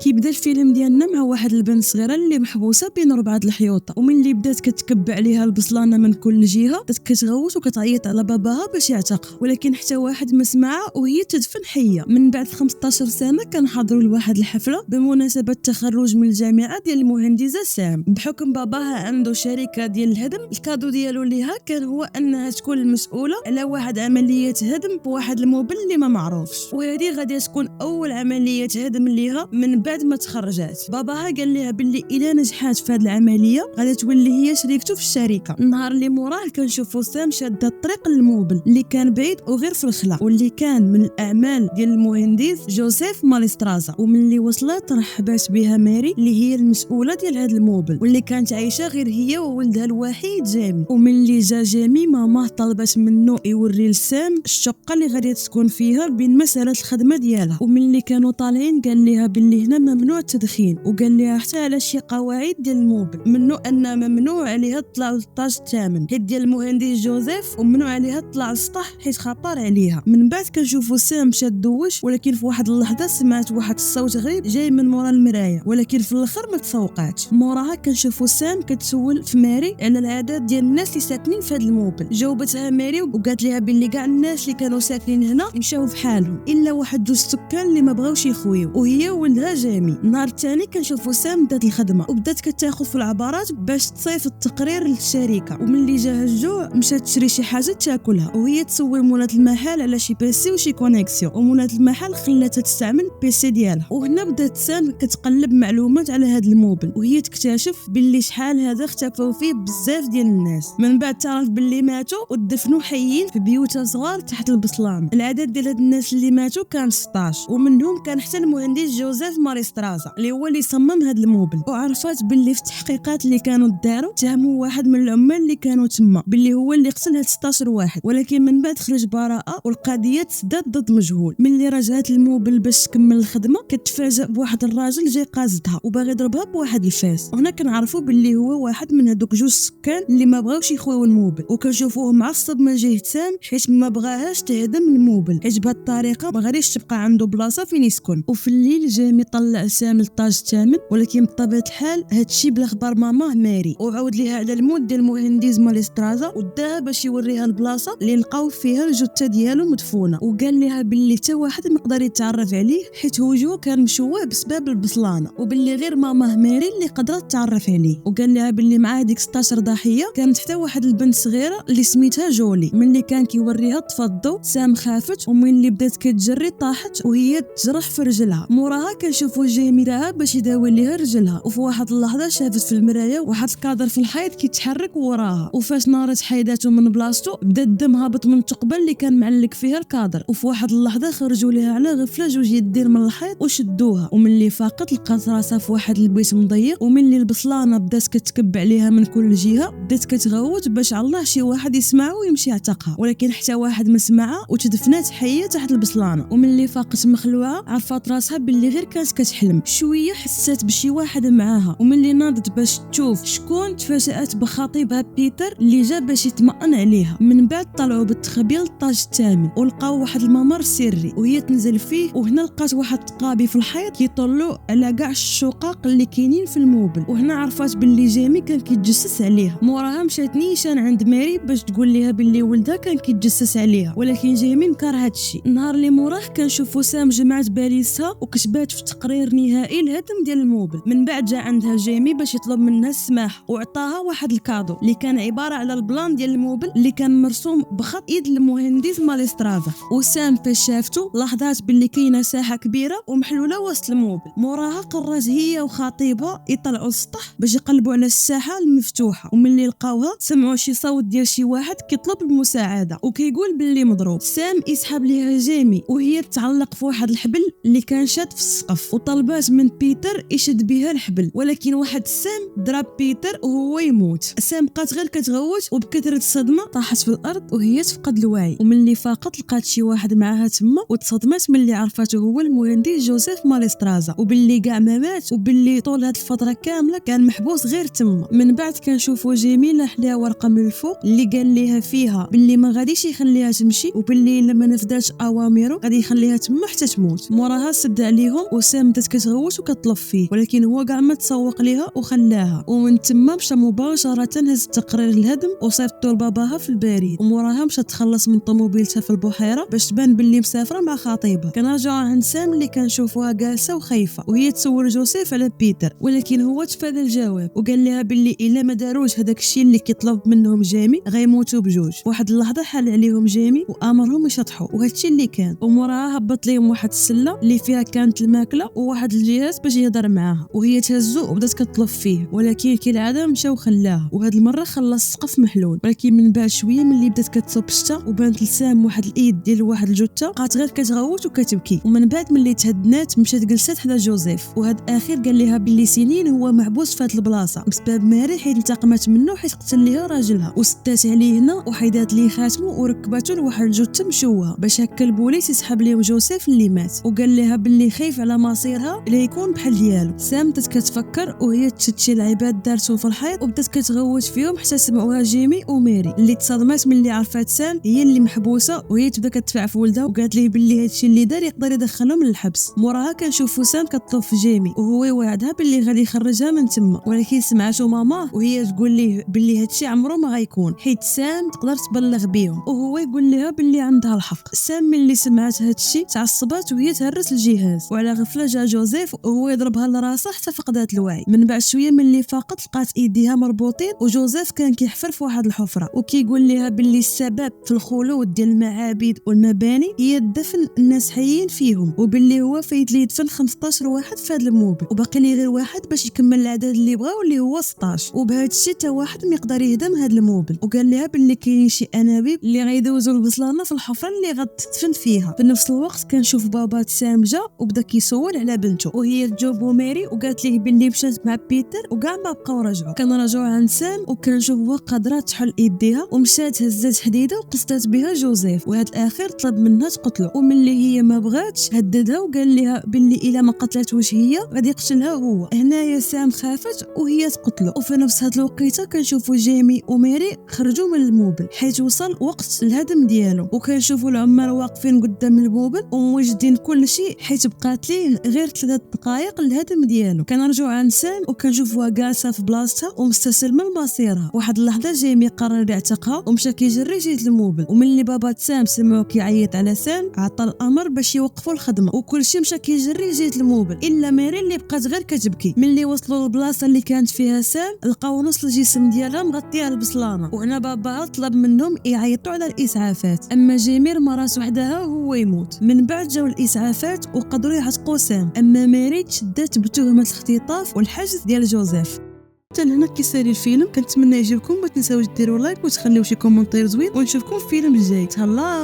كيبدا الفيلم ديالنا مع واحد البنت صغيره اللي محبوسه بين 4 الحيوطه، ومن اللي بدات كتكب عليها البصلانه من كل جهه بدات كتغوت وكتعيط على باباها باش يعتقها، ولكن حتى واحد ما سمعها وهي تدفن حيه. من بعد 15 سنه كنحضروا لواحد الحفله بمناسبه التخرج من الجامعه ديال المهندسه سام. بحكم باباها عنده شركه ديال الهدم، الكادو ديالو ليها كان هو انها تكون المسؤوله على واحد عمليه هدم بواحد الموبل اللي ما معروفش، وهذه غادي تكون اول عمليه هدم ليها من بعد ما تخرجات. باباها قال لها باللي الا نجحات في هذه العمليه غادي تولي هي شريكته في الشركه. النهار اللي موراه كنشوفوا سام شاده الطريق للموبل اللي كان بعيد وغير في الخلا، واللي كان من الاعمال ديال المهندس جوزيف ماليسترازا. ومن اللي وصلت رحبات بها ماري اللي هي المسؤوله ديال هذا الموبل، واللي كانت عايشه غير هي وولدها الوحيد جيمي. ومن اللي جا جيمي ماماه طلبت منه يوري لسام الشقه اللي غادي تكون فيها بين مساله الخدمه ديالها. ومن اللي كانوا طالعين قال لها باللي هنا ممنوع التدخين، وقال لها حتى على شي قواعد ديال الموبل، منه ان ممنوع عليها تطلع للطاج الثامن حيت ديال المهندس جوزيف، وممنوع عليها تطلع للسطح حيت خطر عليها. من بعد كنشوفوا سام مشات دوش، ولكن في واحد اللحظه سمعت واحد الصوت غريب جاي من مورا المرايه، ولكن في الاخر ما تسوقاتش. موراها كنشوفوا سام كتسول في ماري على العادات ديال الناس اللي ساكنين في هذا الموبل. جاوبتها ماري وقالت لها باللي كاع الناس اللي كانوا ساكنين هنا مشاو في حالهم الا واحد جوج سكان اللي ما بغاوش يخويو، وهي ولدها جيمي. النهار الثاني كنشوفوا سام بدات الخدمه وبدات كتاخذ في العبارات باش تصيف التقرير للشركه، ومن اللي جاها الجوع مشات تشري شي حاجه تاكلها، وهي تسول مولات المحل على شي بيسي وشي كونيكسيون، ومولات المحل خلاتها تستعمل بيسي ديالها. وهنا بدات سام كتقلب معلومات على هذا الموبل، وهي تكتشف باللي شحال هذا اختفوا فيه بزاف ديال الناس. من بعد تعرف باللي ماتوا ودفنوا حيين في بيوت صغار تحت البصلان. العدد ديال هاد الناس اللي ماتوا كان 16، ومنهم كان حتى المهندس جوزيف ماريسترازا اللي هو اللي صمم هذا الموبل. وعرفات باللي في التحقيقات اللي كانوا داروا تهموا واحد من العمال اللي كانوا تما باللي هو اللي قتل هاد 16 واحد، ولكن من بعد خرج براءه والقضيه تسدات ضد مجهول. من اللي رجعت الموبل باش تكمل الخدمه كتفاجأ بواحد الراجل جاي قاصدها وباغي يضربها بواحد الفاس. وهنا كنعرفوا باللي هو واحد من هذوك جوج سكان اللي ما بغاوش يخويو الموبل، وكنشوفوه معصب من جهه سام حيت ما بغاهاش تهدم الموبل حيت بهذه الطريقه ما غاديش تبقى عنده بلاصه فين يسكن. وفي الليل جيمي طلع سام للطاج الثامن، ولكن بطبيعه الحال هادشي بلا خبر ماماه ماري، وعاود ليها على الموت ديال المهندس ماليسترازا وداها باش يوريها البلاصه اللي لقاو فيها الجثه ديالو مدفونه، وقال لها باللي حتى واحد ما يقدر يتعرف عليه حيت وجهه كان مشوه بسبب البصلانه، وباللي غير ماماه ماري اللي قدرت تعرف عليه. وقال لها باللي مع هذيك 16 ضحيه كانت حتى واحد البنت صغيره اللي سميتها جولي. من اللي كان كيوريها تفضو سام خافت، ومن اللي بدات كتجري طاحت وهي تجرح في رجلها. موراها كنشوفوا جيمي داها باش يداوي ليها رجلها، وفي واحد اللحظه شافت في المرايه واحد الكادر في الحيط كيتحرك وراها، وفاش نارت حيداتو من بلاصتو بدا الدم هابط من الثقبه اللي كان معلق فيها الكادر. وفي واحد اللحظه خرجوا ليها على غفله جوج يدير من الحيط وشدوها، ومن اللي فاقت لقات راسها في واحد البيت مضيق. ومن اللي البصلانه بدات كتكب عليها من كل جهه بدات كتغوت باش الله شي واحد يسمعها ويمشي يعتقها، ولكن حتى واحد ما سمعها وتدفنات حيه تحت البصلانه. ومن اللي فاقت مخلوعه عرفت راسها باللي غير كانت كتحلم. شويه حسات بشي واحد معاها، ومن اللي ناضت باش تشوف شكون تفاجات بخطيبها بيتر اللي جا باش يطمئن عليها. من بعد طلعوا بالتخبيه للطاج الثامن ولقاو واحد الممر سري وهي تنزل فيه، وهنا لقات واحد الطقابي في الحيط كيطلوا على كاع الشقق اللي كاينين في الموبل. وهنا عرفات باللي جيمي كان كيتجسس عليها. موراها مشات نيشان عند ماري باش تقول لها باللي ولدها كان كيتجسس عليها، ولكن جيمي نكر هادشي. النهار اللي موراه كنشوفوا سام جمعت باليسها وكتبات في تقرير نهائي الهدم ديال الموبل. من بعد جا عندها جيمي باش يطلب منها السماح، وعطاها واحد الكادو اللي كان عباره على البلان ديال الموبل اللي كان مرسوم بخط ايد المهندس ماليسترازا. وسام فاش شافتو لاحظات باللي كاينه ساحه كبيره ومحلوله وسط الموبل. موراها قررت هي وخطيبها يطلعوا السطح باش يقلبوا على الساحه المفتوحه، ومن اللي لقاوها سمعوا شي صوت ديال شي واحد كيطلب المساعده وكيقول باللي مضروب. سام يسحب ليها جيمي وهي تتعلق في واحد الحبل اللي كان شاد في السقف، وطلبات من بيتر يشد بها الحبل، ولكن واحد سام ضرب بيتر وهو يموت. سام بقات غير كتغوت وبكثره الصدمه طاحت في الارض وهي تفقد الوعي. ومن اللي فاقت لقات شي واحد معاها تما وتصدمت من اللي عرفته هو المهندس جوزيف ماليسترازا، وباللي كاع ما مات، وباللي طول هاد الفتره كامله كان محبوس غير تما. من بعد كنشوفوا جيمي لاح ليها ورقه من الفوق اللي قال ليها فيها باللي ما غاديش يخليها تمشي، وباللي لما نفذاش اوامره غادي يخليها تما حتى تموت. موراها سد عليهم وسام بدات كتغوت وكتطلب فيه، ولكن هو كاع ما تسوق ليها وخلاها. ومن تما مشى مباشره هز تقرير الهدم وصيفطو لباباها في البريد، وموراها مشى تخلص من طوموبيلتها في البحيره باش تبان باللي مسافره مع خطيبها. كنرجعوا عند سام اللي كنشوفوها جالسه وخايفه وهي تسول جوزيف على بيتر، ولكن هو تفادى الجواب وقال لها باللي الا ما داروش هذاك الشيء اللي كيطلب منهم جيمي غيموتوا بجوج. واحد اللحظه حال عليهم جيمي وامرهم يشطحوا، وهذا الشيء اللي كان. وموراها هبط لهم واحد السله اللي فيها كانت الماكله وواحد الجهاز باش يهضر معاها، وهي تهزو وبدات كتطلب فيه، ولكن كالعاده مشى وخلاها. وهاد المره خلى السقف محلول، ولكن من بعد شويه ملي بدات كتصوب الشتا وبانت لسام واحد الايد ديال واحد الجثه بقات غير كتغوت وكتبكي. ومن بعد ملي تهدنات مشات جلسات حدا جوزيف، وهاد الاخير قال لها باللي سنين هو محبوس في هاد البلاصه بسبب ماري حيت انتقمت منه حيت قتل ليها راجلها وستات عليه هنا وحيدات ليه خاتمه وركبته لواحد الجثه مشوهه باش هكا البوليس يسحب ليهم جوزيف اللي مات. وقال لها باللي خايف على مصيرها اللي يكون بحال ديالو. سام بدات كتفكر وهي تشتشي العباد دارتو في الحيط وبدات كتغوت فيهم حتى سمعوها جيمي وميري اللي تصدمات ملي عرفات سام هي اللي محبوسه، وهي تبدا كتدفع في ولدها وقالت ليه باللي هادشي اللي دار يقدر يدخلهم للحبس. موراها كنشوفو سام كطلب في جيمي وهو وعدها باللي غادي يخرجها من تما، ولكن سمعاتو ماما وهي تقول ليه باللي هادشي عمره ما غيكون حيت سام تقدر تبلغ بيهم، وهو يقول لها باللي عندها الحق. سام ملي سمعت هادشي تعصبات وهي تهرس الجهاز، وعلى غفله جا جوزيف وهو يضربها لراسها حتى فقدات الوعي. من بعد شويه ملي فاقت لقات ايديها مربوطين وجوزيف كان كيحفر في واحد الحفره وكيقول لها باللي السبب في الخلود ديال المعابد والمباني هي دفن الناس حيين فيهم، وباللي هو فايت لي يدفن 15 واحد في هذا الموبل وباقي لي غير واحد باش يكمل العدد اللي بغاو اللي هو 16، وبهذا الشيء حتى واحد ما يقدر يهدم هذا الموبل. وقال لها باللي كاين شي انابيب اللي غيدوزوا البصلانه في الحفره اللي غتدفن فيها. في نفس الوقت كنشوف بابا سام جا وبدا كيسول على بنته وهي جوبو ماري وقالت ليه باللي مشات مع بيتر وكاع ما بقاو رجعوا. كنرجعوا عند سام وكنشوفوها قادره تحل ايديها ومشات هزات حديده وقصتات بها جوزيف، وهذا الاخير طلب منها تقتله، وملي هي ما بغاتش هددها وقال لها باللي الا ما قتلتوش هي غادي يقتلها هو. هنايا سام خافت وهي تقتله. وفي نفس هاد الوقيته كنشوفوا جيمي وميري خرجوا من الموبل حيت وصل وقت الهدم ديالو، وكنشوفوا العمال واقفين قدام الموبل وموجدين كل شيء حيت بقات ليه غير 3 دقائق الهدم ديالو. كنرجعوا عند سام وكنشوفوها جالسه في بلاصتها ومستسلمه لمصيرها. واحد اللحظه جيمي قرر يعتقها ومشى كيجري جهه الموبل، وملي بابا سام سمعو كيعيط على سام عطى الامر باش يوقفوا الخدمه وكلشي مشى كيجري جهه الموبل الا ميري اللي بقات غير كتبكي. ملي وصلوا للبلاصه اللي كانت فيها سام لقاو نص الجسم ديالها مغطيه البصلانه، وهنا بابا طلب منهم يعيطوا على الاسعافات، اما جيمير ما راس وحدها هو يموت. من بعد جاو الاسعافات وقدروا يعتقوا سام، اما ميري تشدات بتهمه الاختطاف والحجز ديال جوزيف. حتى لهنا كيسالي الفيلم. كنتمنى يعجبكم، ما تنساوش ديروا لايك وتخليو شي كومونتير زوين، ونشوفكم في الفيلم الجاي. تهلاو.